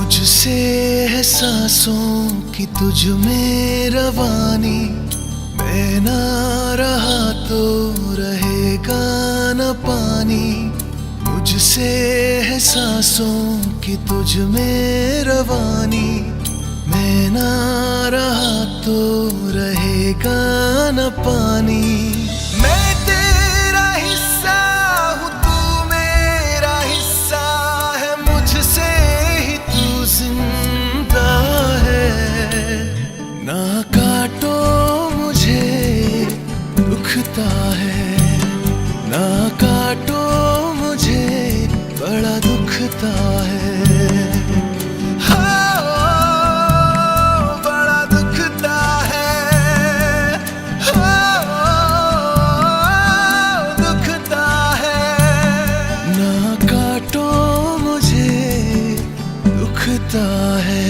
मुझसे है सांसों की तुझ में रवानी, मैं ना रहा तो रहेगा न पानी। मुझसे है सांसों की तुझ में रवानी, मैं ना रहा तो रहेगा न पानी। मैं तेरा हिस्सा हूँ, तू मेरा हिस्सा है, मुझसे ही तू जिंदा है। ना काटो मुझे दुखता है, ना काटो मुझे बड़ा दुखता है। बड़ा दुखता है, दुखता है। ना काटो मुझे दुखता है।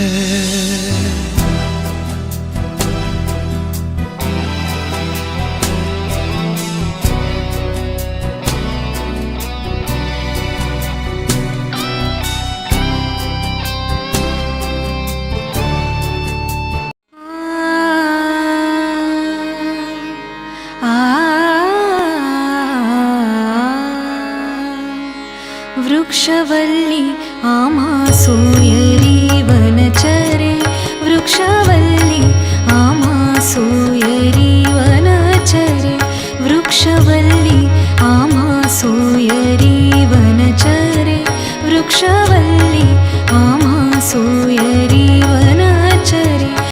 वृक्षवल्ली आमासूयरी वनचरे, वृक्षवल्ली आमासूयरी वनचरे, वृक्षवल्ली आमासूयरी वनचरे, वृक्ष